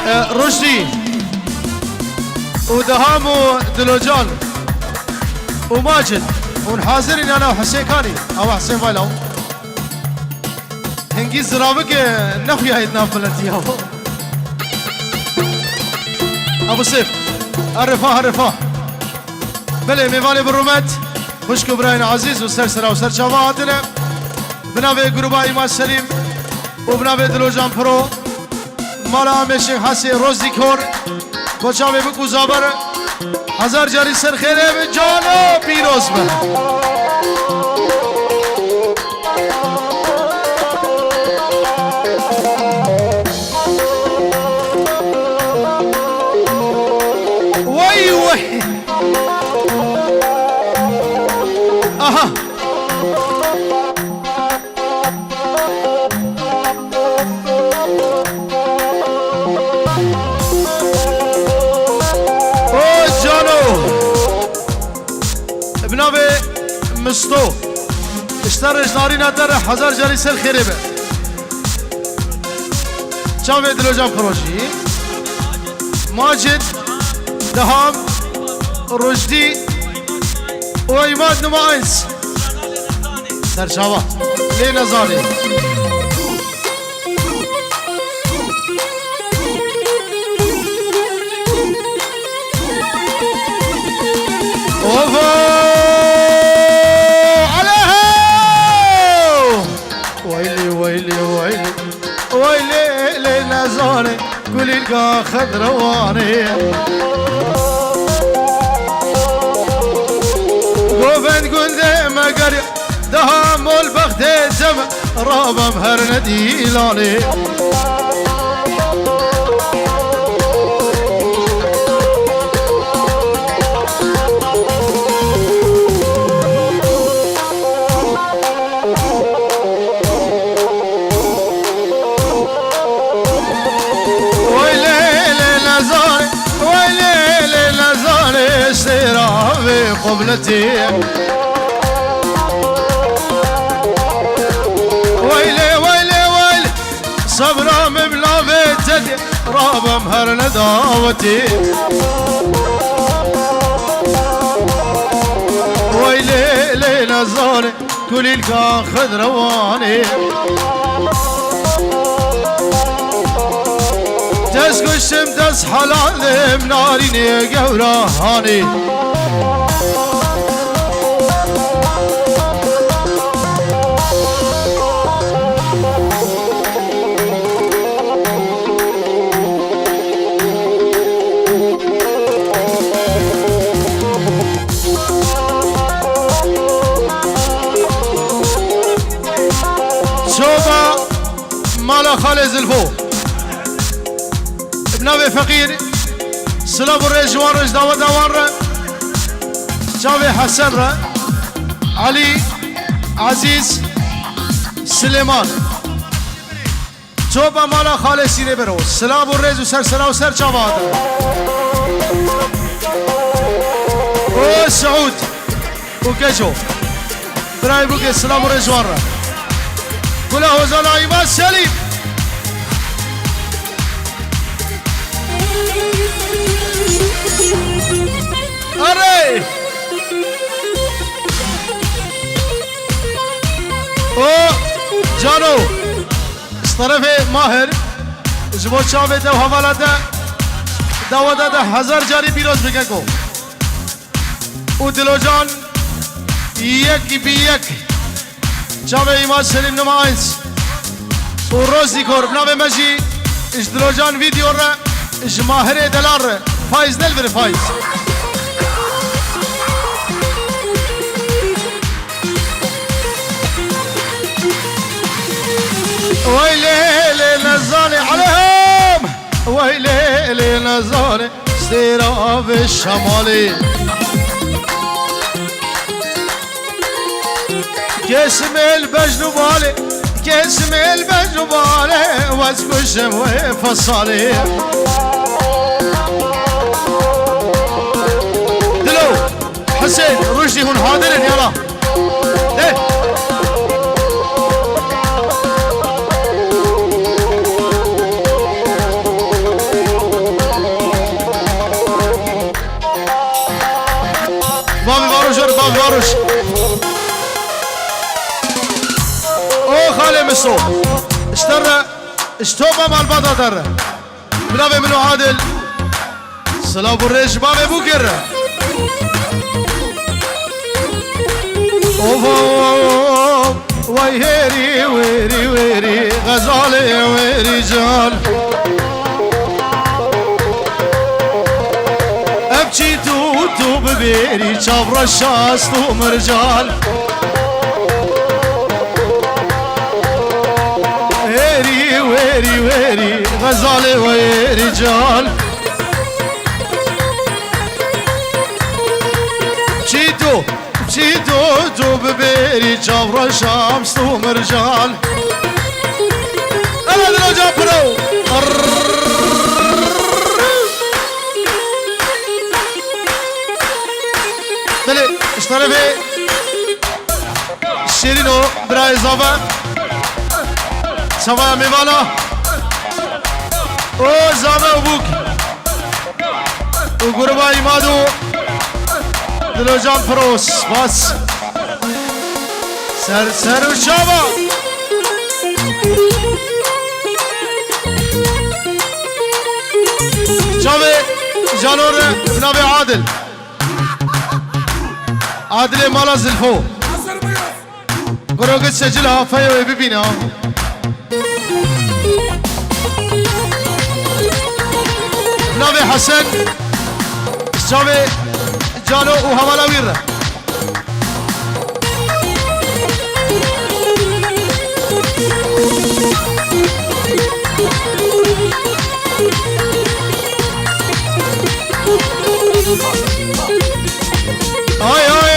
رشدي ودهام ودلوجان وماجد ونحاضرين انا وحسين كاني او حسين فايلو هنجي زرابك نخويا هيدنا فلتي ابو سيف الرفاه بله ميواني بالرومات خوشك براين عزيز وسرسرة وسر شواتنا بنابي جروبا ايمان سليم وبنابي دلوجان برو مالا مشي حسي روزي كور بچاوي بكو زابر هزار جاري سر خيره بجانو پیروز به وي اها بنابه مستو اشترش دارينا در هزار جاري سر خيره به چاوه دلوجان فروشي ماجد دهام رشدي وإيمان نمائنس در شاوه لي نزاري اوفو ويلي ليلة زاني قولي لقى خضرواني قوفن قول ديما قريب دهام والبخت الزمن رابا مهر نديلاني قبلتي ويلي صبرا مبلا بيتدي رابا مهر نداوتي ويلي ليلة زاني كلي لقى خضرواني تسكو الشمس حلال مناريني قورهاني شوبا مالا خالي زلفو ابنابي فقير سلاب الرجوان رج داوان را شاوي حسن را علي عزيز سليمان شوبا مالا خالي سيني برو سلاب الرج وسر سلا وسر شابات سعود وكجو براي بوكي سلاب الرجوان را كلها وزال ايمان سليم اري او جانو طرفه ماهر جبو چاوه ده حواله ده داوده ده هزار جاری پیروز بگن کو او دلوجان یک بی یک چاوه ایمان سلیم نمائنس و روزی کور بنابه مجی اش دلوجان ویدیو را اش ماهر دلار را فايز نلبر فايز ويلي نزاني عليهم ويلي نزاني سيراب الشمالي جسم البجنوبالي جسم البجنوبالي واسكشم وفصالي دلو حسين رشدي هون حاضرين يلا ده مسو اشترى اشتوبة مع البطا در بنابي منو عادل سلام الريش بابي بوكر اوه ويهري ويري ويري غزالي ويري جال ابكي تو ببيري شاب رشاس تو مرجال هيري ويري ويري غزالي ويري جال بشيتو تو ببيري شاب رشاس تو مرجال انا لو جابرو بله اشترى في شيرينو براي زابا سوا ميوانا او زابا وبوك وقربا يمادو دلو جان فروس بس سر وشابا شابي جانور بنابي عادل عادل مالا زلفو قد سجلها فيا ببينا نبي حسن شابي جانو وهوالا ويرا هاي هاي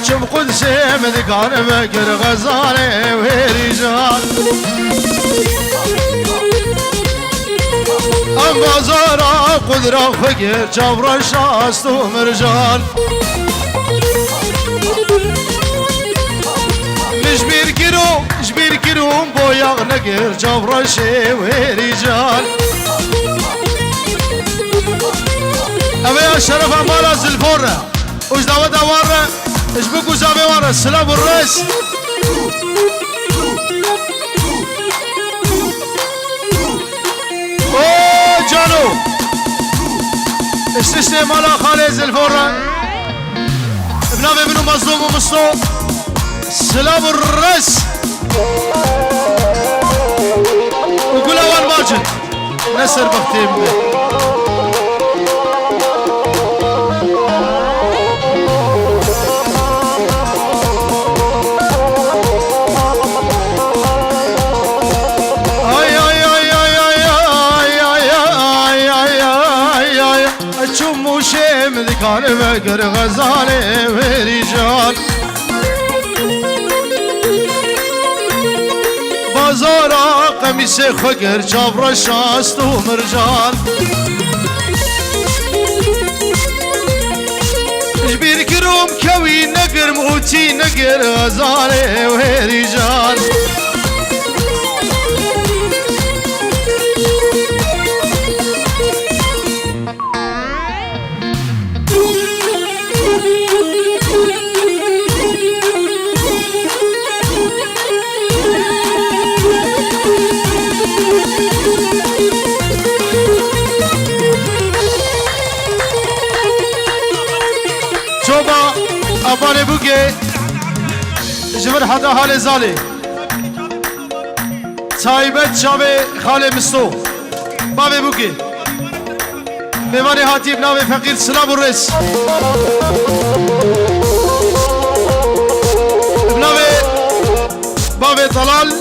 شم قدسي مذكار بكر غزالي ورجال ام بازارا قدرة فقر جبر شاست ومرجال جبير كيروم بويا نقر جبر شي ورجال أبي الشرف أمالا زلفورة وش دعوة دوارة ايش بكو زابي وارا السلام الرئيس اوه جانو اشتشتي مالا خالي زلفورة ابنابي منو مظلوم ومصلو السلام الرئيس وقول اول ماجد نسر بختيم به مذكار بكر غزالي ورجال بازارا قميص خقر جبر شاست ومرجال جبير كروم كوي نقر موتي نقر غزالي ورجال أباني بوكي جبر حتى حال زالي صاحبت شابي خالي مستو بابي بوكي بماني هاتي بناوي فقير سلام الرئيس بناوي بابي طلال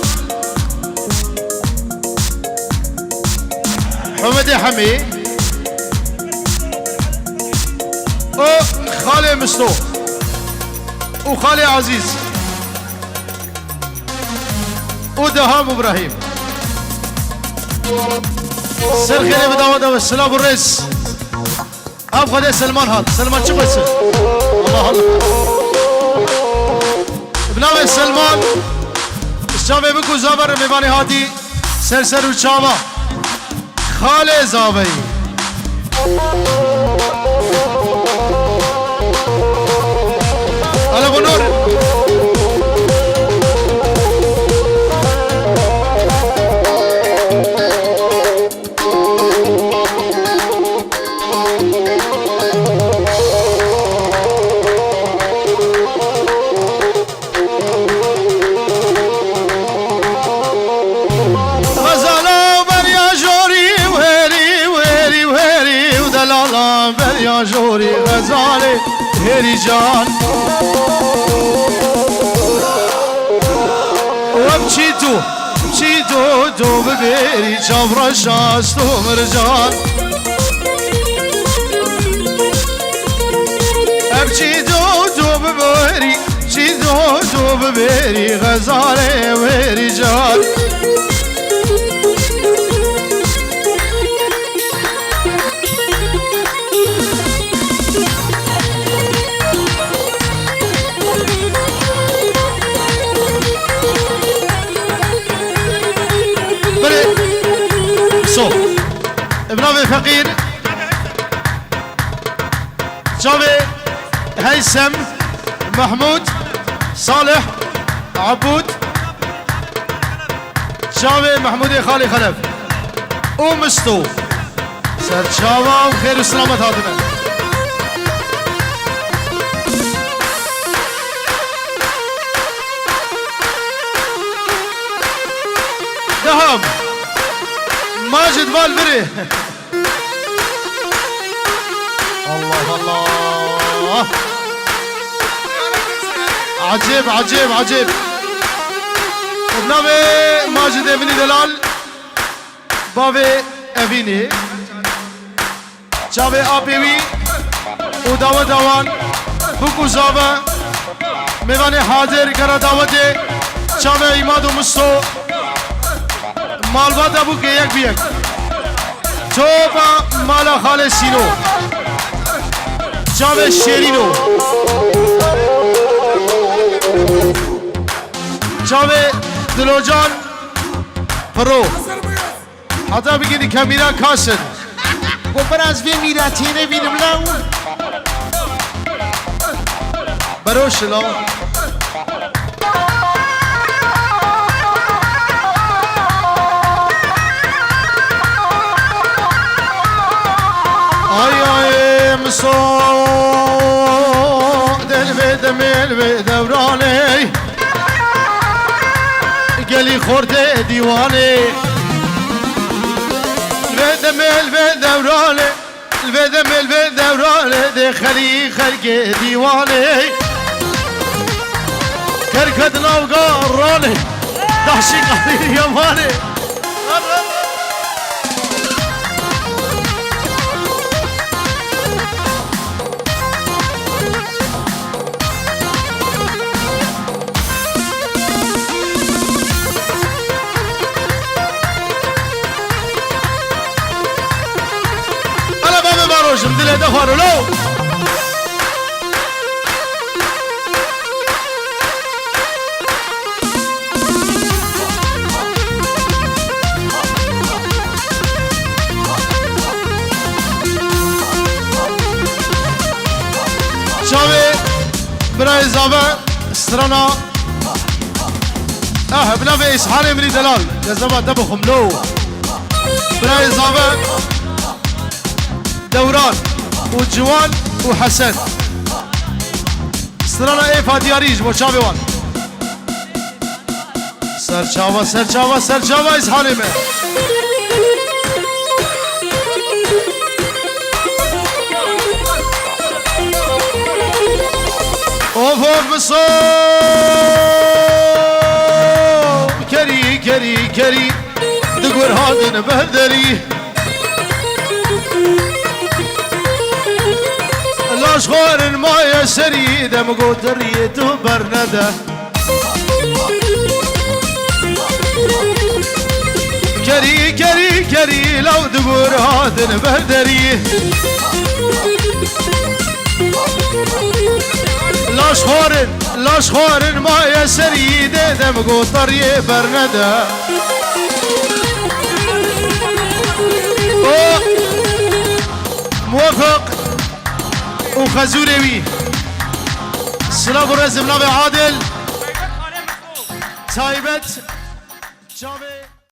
حمدي حمي او خالي مستو وخالي عزيز ودهام ابراهيم سر خيري بداوة والسلام الرئيس ابغى سلمان هذا سلمان شو بس الله الله بناوي سلمان الشامي بكو زابر ميباني هاتي سر وشاما خالي زابي بریا جوری غزاله هری جان وبچی تو ببری چابر شاست و مرجان ابچی تو ببری چی تو ببری غزاله هری جان ابناء فقير جاوي هيثم محمود صالح عبود جاوي محمود خالي خلف ومستو سرچاوا وخير وسلامت هاتنا دهم ماجد بالبري الله الله عجيب عجيب عجيب ابناوي ماجد ابني دلال بابي ابيني جاوي ابيوي وداوة دوان بوكو زابا ميواني حاضر کرا دعوتي جاوي ايماد ومستو مالبات ابو کے یک بھی یک چوبا مالا خالد سینو جاوید شیرینو جاوید دلوجان پرو حتی بگیدی کمیرا کاسن گفر از وی میراتینه بینم لاو بروش لاو مصو دل دوراني قالي خورده ديواني البيت دوراني البيت دوراني دخلي خلق ديواني كركدنا وقراني ضحشي قهري يماني دل دخارو لو شاوي براي زابا استرانا بنافي اسحاري مني دلال يا زبا دبخم لو براي زابا دوران وجوان وحسن استرانا ايه فادياريج وشابي وان سرچاوا اسحاري میں اوف بصو كري دقور هادن بهدري الاشغال المايه سريده مقدريته برنده كري لو دقور هادن بهدري لاشخورن مايه سريده دم قطريه برنده موافق وخزوري سلام الرزم نبي عادل سايبت